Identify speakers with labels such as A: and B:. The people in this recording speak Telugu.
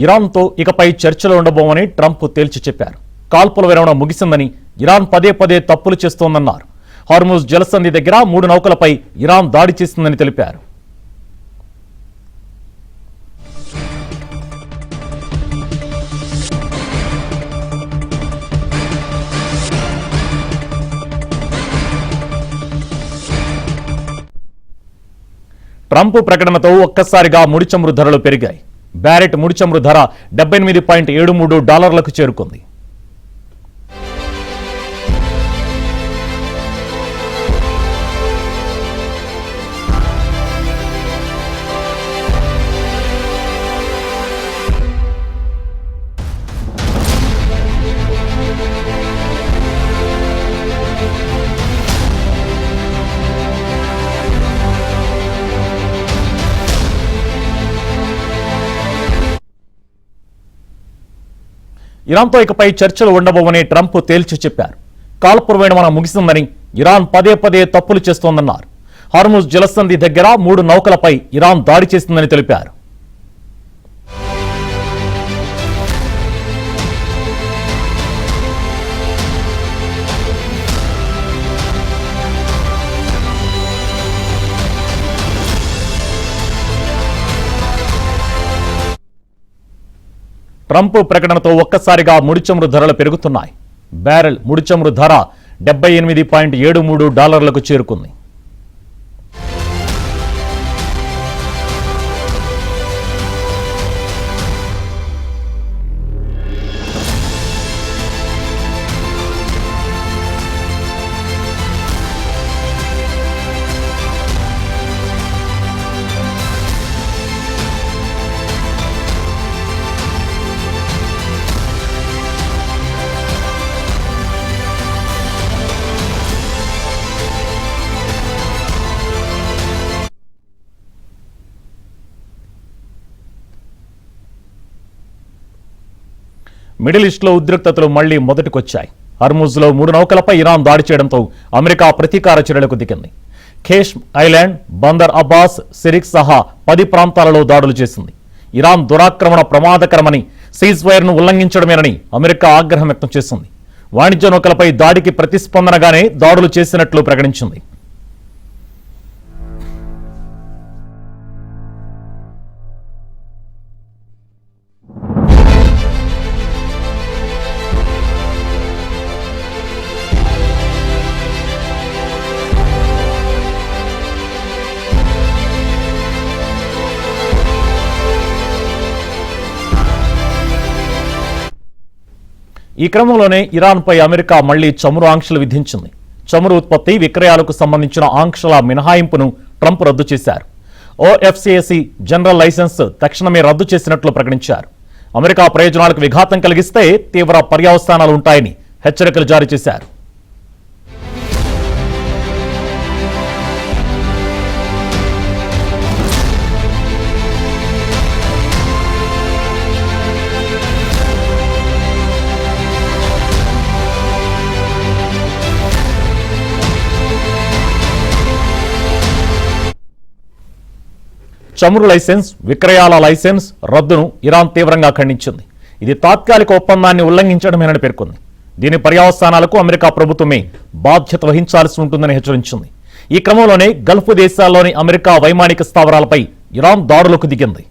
A: ఇరాన్తో ఇకపై చర్చలు ఉండబోమని ట్రంప్ తేల్చి చెప్పారు. కాల్పుల విరమణ ముగిసిందని, ఇరాన్ పదే పదే తప్పులు చేస్తోందన్నారు. హార్ముజ్ జలసంధి దగ్గర 3 నౌకలపై ఇరాన్ దాడి చేసిందని తెలిపారు. ట్రంప్ ప్రకటనతో ఒక్కసారిగా ముడి చమురు ధరలు పెరిగాయి. బ్యారెట్ ముడి చమురు ధర $78.73 చేరుకుంది. ఇరాన్తో ఇకపై చర్చలు ఉండబోవని ట్రంప్ తేల్చి చెప్పారు. కాల్పుల విరమణ ముగిసిందని, ఇరాన్ పదే పదే తప్పులు చేస్తోందన్నారు. హార్ముజ్ జలసంధి దగ్గర 3 నౌకలపై ఇరాన్ దాడి చేసిందని తెలిపారు. ట్రంప్ ప్రకటనతో ఒక్కసారిగా ముడి చమురు ధరలు పెరుగుతున్నాయి. బ్యారెల్ ముడి చమురు ధర $78.73 చేరుకుంది. మిడిల్ ఈస్ట్లో ఉద్రిక్తతలు మళ్లీ మొదటికొచ్చాయి. హర్ముజ్లో 3 నౌకలపై ఇరాన్ దాడి చేయడంతో అమెరికా ప్రతీకార చర్యలకు దిగింది. ఖేష్ ఐలాండ్, బందర్ అబ్బాస్, సిరిక్ సహా 10 ప్రాంతాలలో దాడులు చేసింది. ఇరాన్ దురాక్రమణ ప్రమాదకరమని, సీజ్ ఫైర్ను ఉల్లంఘించడమేనని అమెరికా ఆగ్రహం వ్యక్తం చేసింది. వాణిజ్య నౌకలపై దాడికి ప్రతిస్పందనగానే దాడులు చేసినట్లు ప్రకటించింది. ఈ క్రమంలోనే ఇరాన్పై అమెరికా మళ్లీ చమురు ఆంక్షలు విధించింది. చమురు ఉత్పత్తి, విక్రయాలకు సంబంధించిన ఆంక్షల మినహాయింపును ట్రంప్ రద్దు చేశారు. OFCC జనరల్ లైసెన్స్ తక్షణమే రద్దు చేసినట్లు ప్రకటించారు. అమెరికా ప్రయోజనాలకు విఘాతం కలిగిస్తే తీవ్ర పర్యవసానాలు ఉంటాయని హెచ్చరికలు జారీ చేశారు. చమురు లైసెన్స్, విక్రయాల లైసెన్స్ రద్దును ఇరాన్ తీవ్రంగా ఖండించింది. ఇది తాత్కాలిక ఒప్పందాన్ని ఉల్లంఘించడమేనని పేర్కొంది. దీని పర్యవసానాలకు అమెరికా ప్రభుత్వమే బాధ్యత వహించాల్సి ఉంటుందని హెచ్చరించింది. ఈ క్రమంలోనే గల్ఫ్ దేశాల్లోని అమెరికా వైమానిక స్థావరాలపై ఇరాన్ దాడులకు దిగింది.